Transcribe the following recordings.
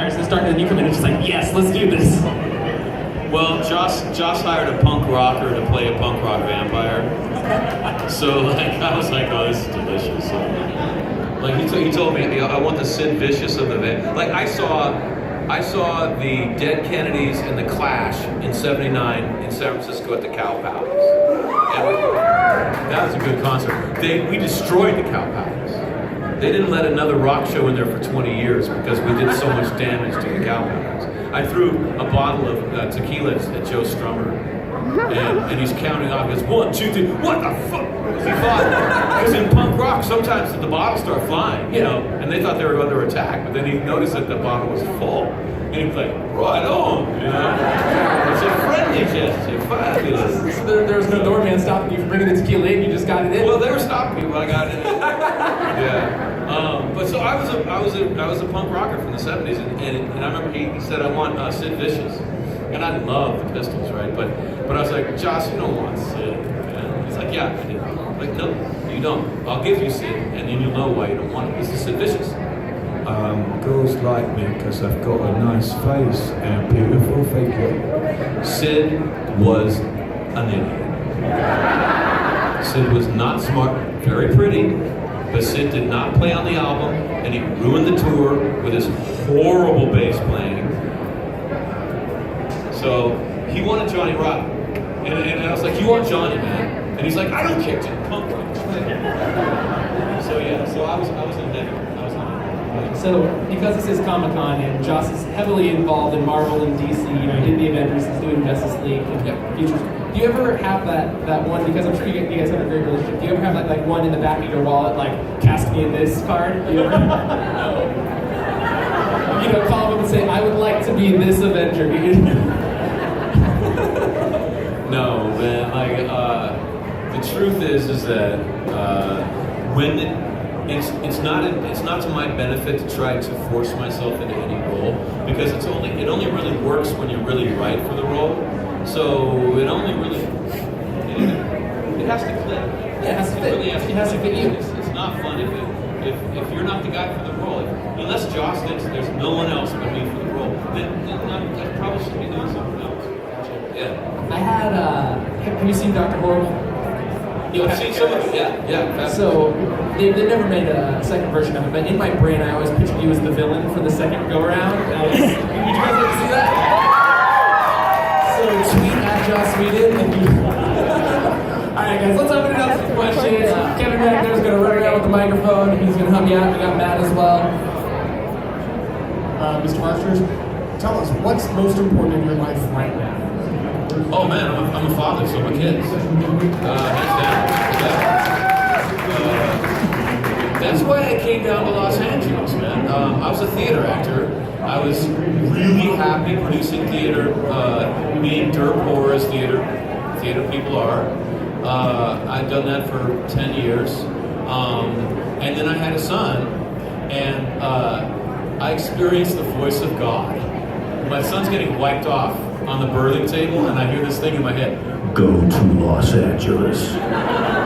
vampires and start, and you come in and just like, yes, let's do this. Well, Josh hired a punk rocker to play a punk rock vampire. So like I was like, oh, this is delicious. So, like he told me, I want the Sid Vicious of the band. Like I saw the Dead Kennedys and the Clash in '79 in San Francisco at the Cow Palace. And that was a good concert. We destroyed the Cow Palace. They didn't let another rock show in there for 20 years because we did so much damage to the Cow Palace. I threw a bottle of tequila at Joe Strummer, and he's counting off. He goes, 1, 2, 3. What the fuck? He thought, because in punk rock, sometimes the bottles start flying, you know, and they thought they were under attack, but then he noticed that the bottle was full, and he was like, right on, you know. It's a friendly gesture, fabulous. So there was no doorman stopping you from bringing the tequila in. You just got it in. Well, they were stopping me when I got it in. Yeah. But so I was a punk rocker from the '70s, and I remember he said, I want Sid Vicious, and I love the Pistols, right? But I was like, Josh, you don't want Sid. And he's like, yeah. I'm like, no, you don't. I'll give you Sid, and then you'll know why you don't want it. This is Sid Vicious. Girls like me because I've got a nice face and a beautiful figure. Sid was an idiot. Sid was not smart, very pretty, but Sid did not play on the album, and he ruined the tour with his horrible bass playing. So he wanted Johnny Rock, and I was like, you want Johnny, man? And he's like, I don't care, just punk rock. So yeah, so I was in there. So, because this is Comic-Con and Joss is heavily involved in Marvel and DC, you know, he did the Avengers, he's doing Justice League and Futures. Do you ever have that one, because I'm sure you guys have a great relationship, do you ever have that one in the back of your wallet, like, cast me in this card? Do you ever? No. You know, call him and say, I would like to be this Avenger. No, man, like, the truth is that when it's not to my benefit to try to force myself into any role, because it only really works when you're really right for the role. So it only really it has to click. Yeah, it has to fit. Really It has to fit you. It's not fun if you're not the guy for the role. Unless Josh thinks there's no one else but me for the role, then I probably should be doing something else. Yeah. I had, have you seen Dr. Horrible? I've seen some of it, yeah. So, they never made a second version of it, but in my brain I always pictured you as the villain for the second go-around. Would you guys like to see that? So tweet at Joss Whedon and you... Alright guys, let's open it up for questions. Kevin back there is going to run around with the microphone. He's going to help me out. We got Matt as well. Mr. Marsters, tell us, what's most important in your life right now? Oh man, I'm a father, so my kids. Hands down. That's why I came down to Los Angeles, man. I was a theater actor. I was really happy producing theater, being dirt poor as theater people are. I'd done that for 10 years. And then I had a son, and I experienced the voice of God. My son's getting wiped off on the birthing table, and I hear this thing in my head. Go to Los Angeles.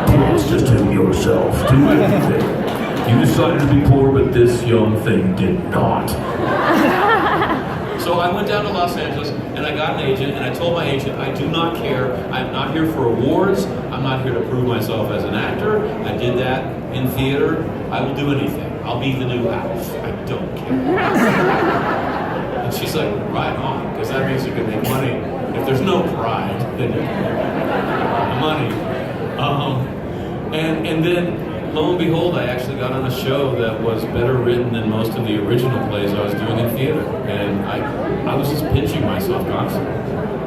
Prostitute yourself. Do anything. You decided to be poor, but this young thing did not. So I went down to Los Angeles, and I got an agent, and I told my agent, I do not care. I'm not here for awards. I'm not here to prove myself as an actor. I did that in theater. I will do anything. I'll be the new House. I don't care. And she's like, right on, because that means you can make money. If there's no pride, then you can make money. And then, lo and behold, I actually got on a show that was better written than most of the original plays I was doing in theater. And I was just pinching myself constantly.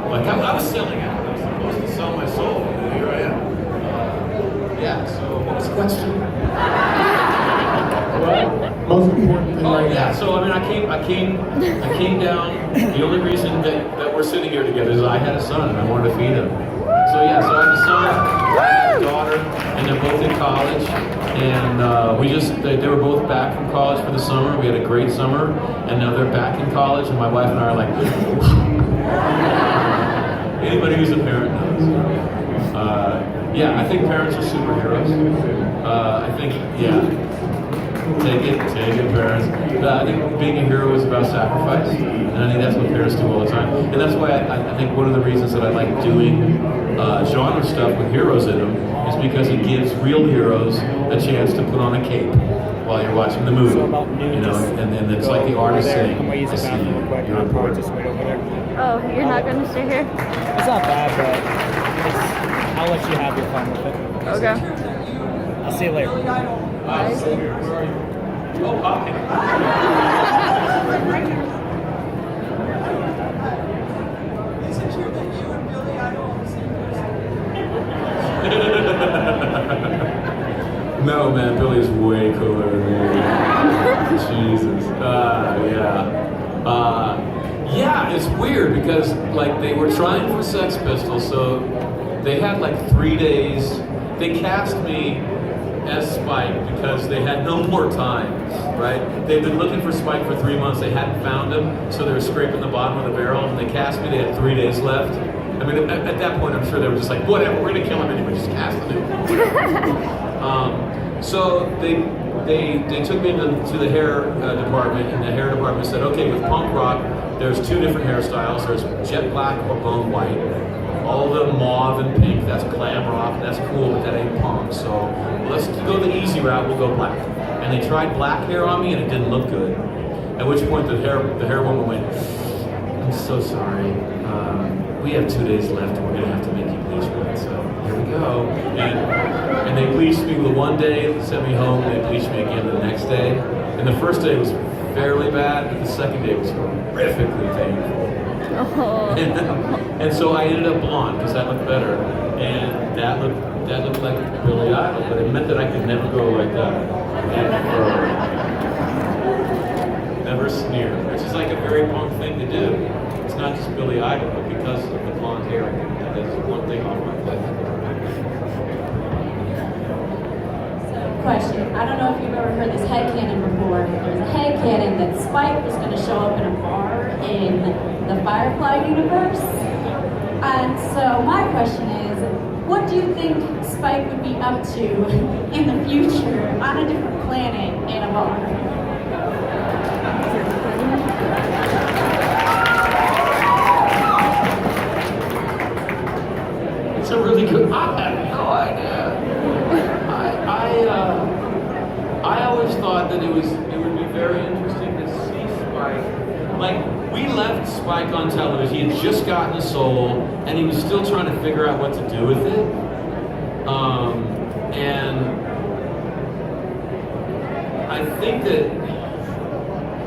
Like, I was selling out. I was supposed to sell my soul, and here I am. Yeah, so what was the question? Most important thing right Yeah, now. so I mean, I came down. The only reason that we're sitting here together is I had a son and I wanted to feed him. So yeah, so I have a son, I have a daughter, and they're both in college. And they were both back from college for the summer. We had a great summer, and now they're back in college. And my wife and I are like, anybody who's a parent knows. Yeah, I think parents are superheroes. I think, yeah. Take it, parents. I think being a hero is about sacrifice, and I think that's what parents do all the time. And that's why I think one of the reasons that I like doing genre stuff with heroes in them is because it gives real heroes a chance to put on a cape while you're watching the movie. You know, and then it's like the artist saying, "I see you. You're important." Just wait over there. Oh, you're not going to stay here? It's not bad, but I'll let you have your fun with it. Okay. I'll see you later. Bye. Oh, hi. No, man, Billy's way cooler than me. Jesus. Yeah, it's weird because like they were trying for Sex Pistols, so they had like 3 days. They cast me as Spike because they had no more time, right? They'd been looking for Spike for 3 months. They hadn't found him, so they were scraping the bottom of the barrel, and they cast me. They had 3 days left. I mean, at that point, I'm sure they were just like, whatever, we're gonna kill him anyway, just cast him. So they took me to the hair department, and the hair department said, okay, with punk rock, there's 2 different hairstyles. There's jet black or bone white. All the mauve and pink, that's glam rock, that's cool, but that ain't punk. So let's go the easy route, we'll go black. And they tried black hair on me, and it didn't look good. At which point the hair woman went, I'm so sorry. We have 2 days left, and we're gonna have to make you bleach red. So here we go. And they bleached me the one day, sent me home, and they bleached me again the next day. And the first day was fairly bad, but the second day was horrifically painful. And so I ended up blonde because that looked better, and that looked like Billy Idol, but it meant that I could never go like that, never sneer, which is like a very punk thing to do. It's not just Billy Idol, but because of the blonde hair, that's one thing off my plate. Question. I don't know if you've ever heard this headcanon before. There's a headcanon that Spike was going to show up in a bar in the Firefly universe. And so my question is, what do you think Spike would be up to in the future on a different planet in a bar? It's a really good. I have no idea. I always thought that it would be very interesting to see Spike. Like, we left Spike on television. He had just gotten a soul, and he was still trying to figure out what to do with it. And I think that,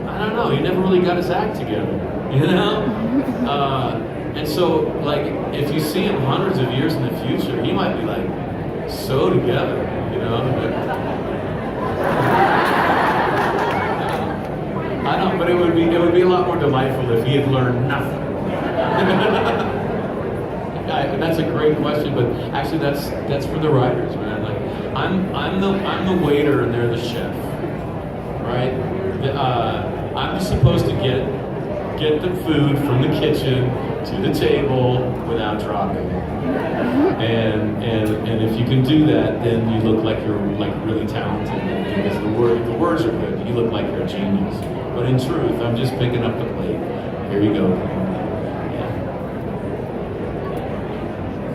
I don't know, he never really got his act together, you know? And so, like, if you see him hundreds of years in the future, he might be like so together, you know? I don't, but it would be a lot more delightful if he had learned nothing. That's a great question, but actually that's for the writers, man. Like, I'm the waiter and they're the chef, right? I'm just supposed to get the food from the kitchen to the table without dropping it. And if you can do that, then you look like you're like really talented because the words are good. You look like you're a genius. But in truth, I'm just picking up the plate. Here you go. Yeah.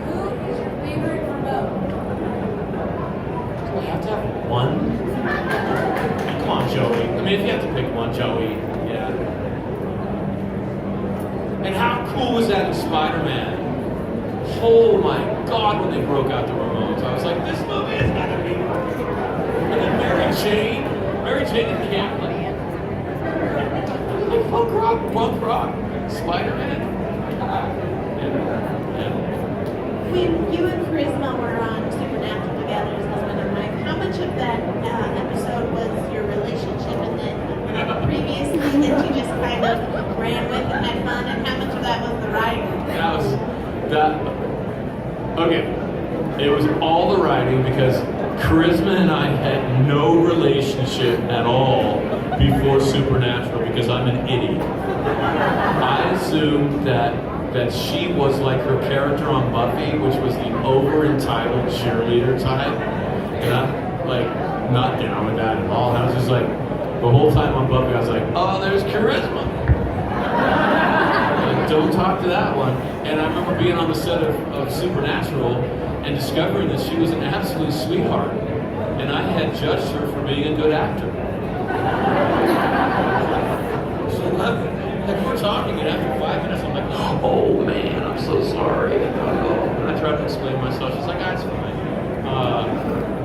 Who is your favorite remote? Do I have to have one? Come on, Joey. I mean, if you have to pick one, Joey, yeah. And how cool was that in Spider-Man? Oh my God, when they broke out the remotes, I was like, this movie is gonna be. And then Mary Jane and Camp, like punk rock, Spider-Man. Yeah. When you and Charisma were on Supernatural together as husband and wife, how much of that episode was your relationship and then previously that you just kind of ran with and had fun, and how much of that was the writing? Okay, it was all the writing because Charisma and I had no relationship at all before Supernatural because I'm an idiot. I assumed that she was like her character on Buffy, which was the over-entitled cheerleader type. And I'm like, not down with that at all. And I was just like, the whole time on Buffy, I was like, oh, there's charisma. Like, don't talk to that one. And I remember being on the set of Supernatural and discovering that she was an absolute sweetheart. And I had judged her for being a good actor. So like we're talking, and after 5 minutes, I'm like, oh man, I'm so sorry. And I tried to explain myself. She's like, that's fine.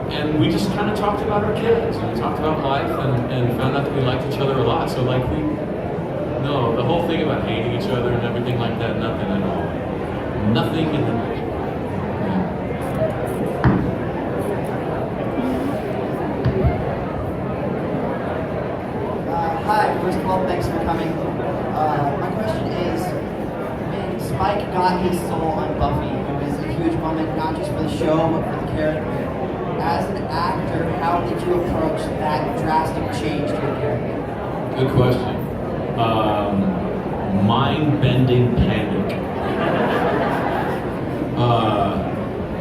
And we just kind of talked about our kids, and we talked about life, and found out that we liked each other a lot. So like no, the whole thing about hating each other and everything like that, nothing at all. Nothing in the Hi, first of all, thanks for coming. My question is, when Spike got his soul on Buffy, it was a huge moment, not just for the show, but for the character. As an actor, how did you approach that drastic change to your character? Good question. Mind-bending panic.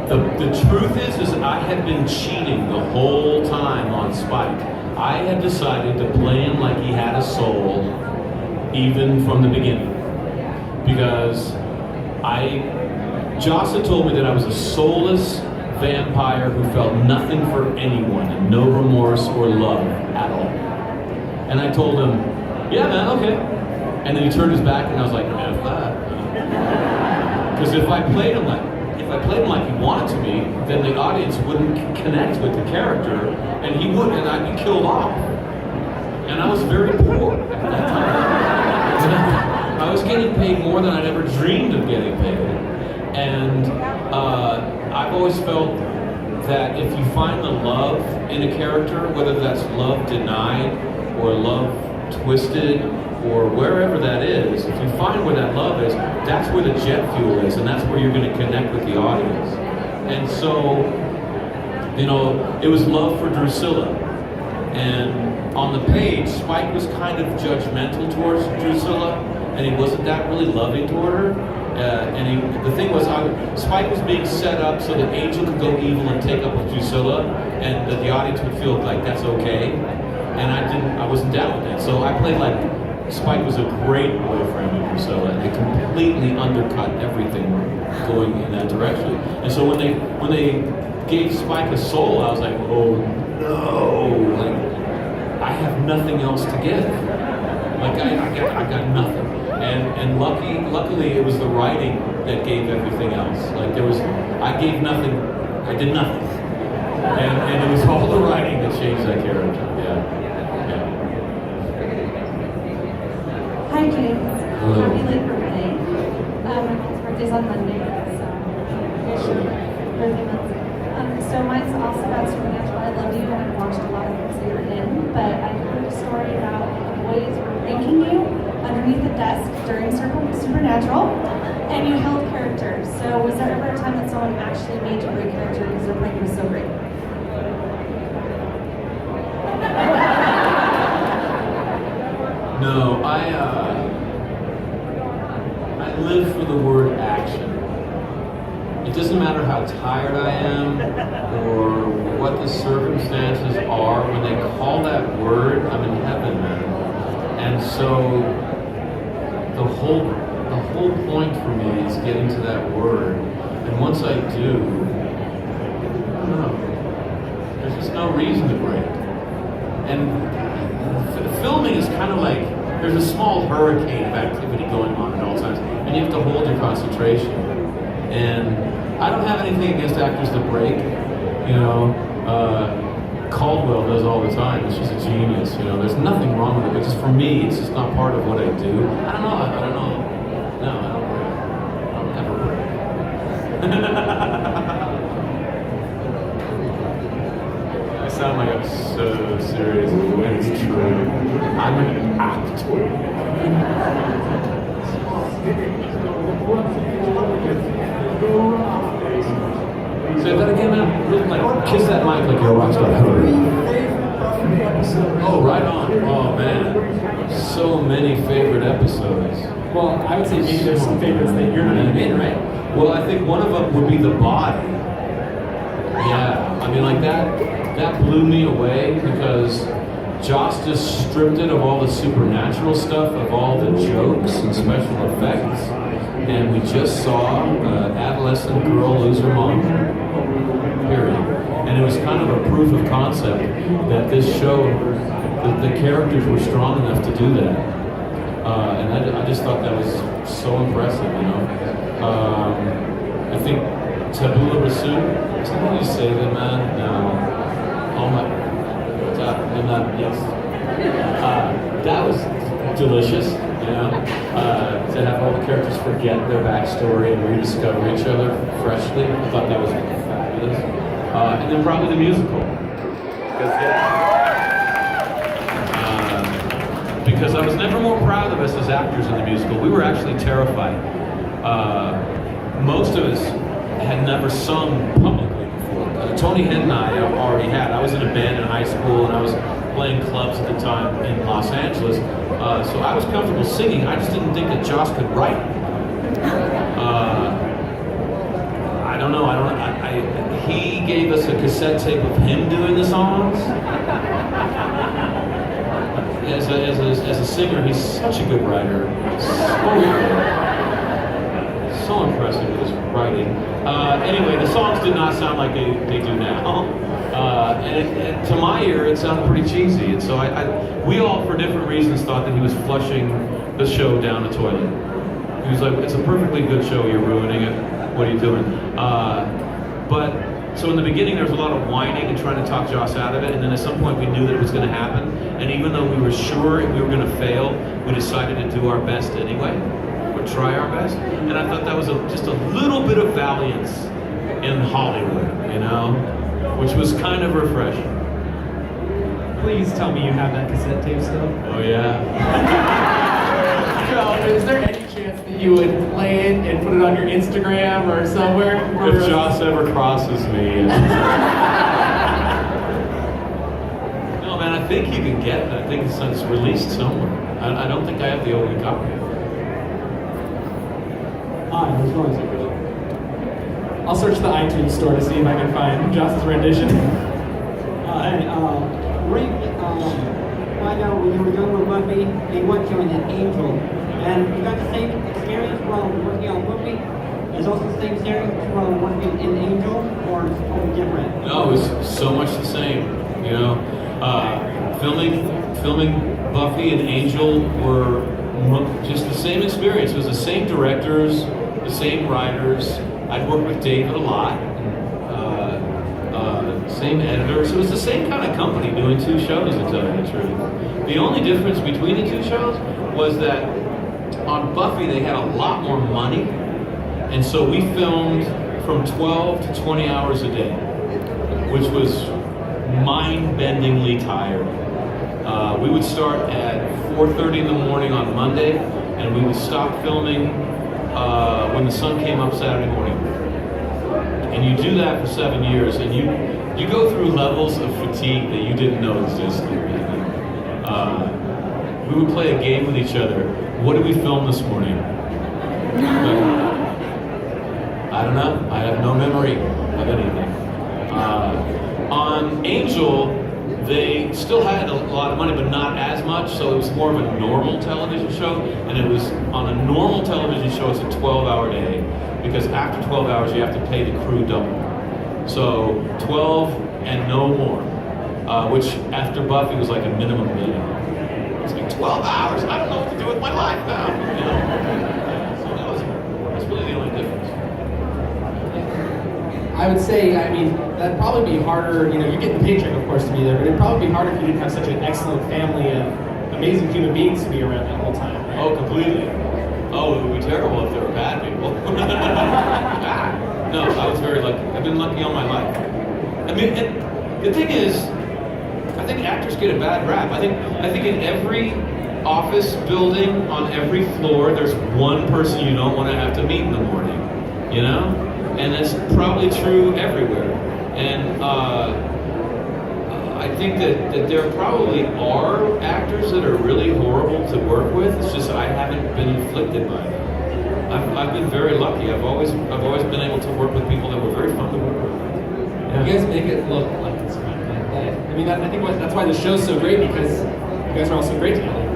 The truth is I had been cheating the whole time on Spike. I had decided to play him like he had a soul, even from the beginning. Because Joss had told me that I was a soulless vampire who felt nothing for anyone and no remorse or love at all. And I told him, yeah man, okay. And then he turned his back and I was like, F that. Because if I played him like he wanted to be, then the audience wouldn't connect with the character, and he would, and I'd be killed off. And I was very poor at that time. I was getting paid more than I'd ever dreamed of getting paid. And I've always felt that if you find the love in a character, whether that's love denied or love twisted or wherever that is, if you find where that love is, that's where the jet fuel is, and that's where you're going to connect with the audience. And so, it was love for Drusilla. And on the page, Spike was kind of judgmental towards Drusilla, and he wasn't that really loving toward her. The thing was, Spike was being set up so that Angel could go evil and take up with Drusilla, and that the audience would feel like that's okay. And I wasn't down with that. So I played like Spike was a great boyfriend with Drusilla, and they completely undercut everything going in that direction. And so when they gave Spike a soul, I was like, oh no, like I have nothing else to give. Like I got nothing. And luckily it was the writing that gave everything else. Like I gave nothing, I did nothing. And it was all the writing that changed that character. Yeah. Hi James. Happy late birthday. His birthday's on Monday, so wish you birthday month. So mine's also about Supernatural. I love you and I've watched a lot of things that you're in, but I heard a story about the boys were ranking you underneath the desk during Supernatural, and you held character. So was there ever a time that someone actually made you break character because their prank was so great? No, I live for the word action. It doesn't matter how tired I am or what the circumstances are. When they call that word, I'm in heaven, man. And so the whole point for me is getting to that word. And once I do, I don't know, there's just no reason to break. And filming is kind of like there's a small hurricane of activity going on at all times, and you have to hold your concentration. And I don't have anything against actors that break. Caldwell does all the time. She's a genius. There's nothing wrong with it. But just for me, it's just not part of what I do. I don't know. No, I don't break. I'll never break. I sound like I'm so serious, but it's true. I'm an actor. Say that again, man. Really, like, kiss that mic like you're a rock star. Oh, right on. Oh, man. So many favorite episodes. Well, I would say maybe there's some favorites that you're not even in, right? Well, I think one of them would be The Body. Yeah, I mean, like that that blew me away because Joss just stripped it of all the supernatural stuff, of all the jokes and special effects, and we just saw an adolescent girl lose her mom. Period. And it was kind of a proof of concept that this show, that the characters were strong enough to do that. And I just thought that was so impressive, you know. I think Tabula Rasu, is that how you say that, man? No. Oh my, yes. That was delicious, you know, to have all the characters forget their backstory and rediscover each other freshly. I thought that was fabulous. And then probably the musical. Because I was never more proud of us as actors in the musical. We were actually terrified. Most of us had never sung publicly before. Tony Hidd and I already had. I was in a band in high school and I was playing clubs at the time in Los Angeles. So I was comfortable singing. I just didn't think that Joss could write. I don't know. He gave us a cassette tape of him doing the songs. As a singer, he's such a good writer. So impressive with his writing. Anyway, the songs did not sound like they do now. And to my ear, it sounded pretty cheesy. And so we all, for different reasons, thought that he was flushing the show down the toilet. He was like, it's a perfectly good show, you're ruining it. What are you doing? So in the beginning, there was a lot of whining and trying to talk Joss out of it. And then at some point, we knew that it was going to happen. And even though we were sure we were going to fail, we decided to do our best anyway, or try our best. And I thought that was just a little bit of valiance in Hollywood, you know, which was kind of refreshing. Please tell me you have that cassette tape still. Oh yeah. So, is there any chance that you would play it and put it on your Instagram or somewhere? If Joss ever crosses me. No, man, I think you can get it. I think it's released somewhere. I don't think I have the only copy. Hi, how's it going? I'll search the iTunes store to see if I can find Joss's rendition. Rick, find out when you were young with Buffy, they want you in an Angel. And you got the same experience while working on Buffy? Is also the same experience while working in Angel, or is it different? No, it was so much the same. You know, filming Buffy and Angel were just the same experience. It was the same directors, the same writers. I'd worked with David a lot. Same editors. It was the same kind of company doing two shows, to tell you the truth. The only difference between the two shows was that on Buffy they had a lot more money, and so we filmed from 12 to 20 hours a day, which was mind-bendingly tired. We would start at 4:30 in the morning on Monday, and we would stop filming when the sun came up Saturday morning. And you do that for 7 years, and you go through levels of fatigue that you didn't know existed. We would play a game with each other. What did we film this morning? I don't know. I have no memory of anything. On Angel, they still had a lot of money, but not as much, so it was more of a normal television show, and it was, on a normal television show, it's a 12-hour day, because after 12 hours, you have to pay the crew double. So 12 and no more, which after Buffy was like a minimum million. It's like 12 hours, I don't know what to do with my life now, you know? So that's really the only difference. I would say, I mean, that'd probably be harder, you know, you're getting the paycheck, of course, to be there, but it'd probably be harder if you didn't have such an excellent family of amazing human beings to be around the whole time. Right? Oh, completely. Oh, it would be terrible if there were bad people. No, I was very lucky. I've been lucky all my life. I mean, and the thing is, I think actors get a bad rap. I think in every office building, on every floor, there's one person you don't want to have to meet in the morning, you know? And that's probably true everywhere. And I think that there probably are actors that are really horrible to work with. It's just I haven't been inflicted by them. I've been very lucky. I've always been able to work with people that were very fun to work with. Yeah. You guys make it look like it's fun. I mean, I think that's why the show's so great, because you guys are all so great together.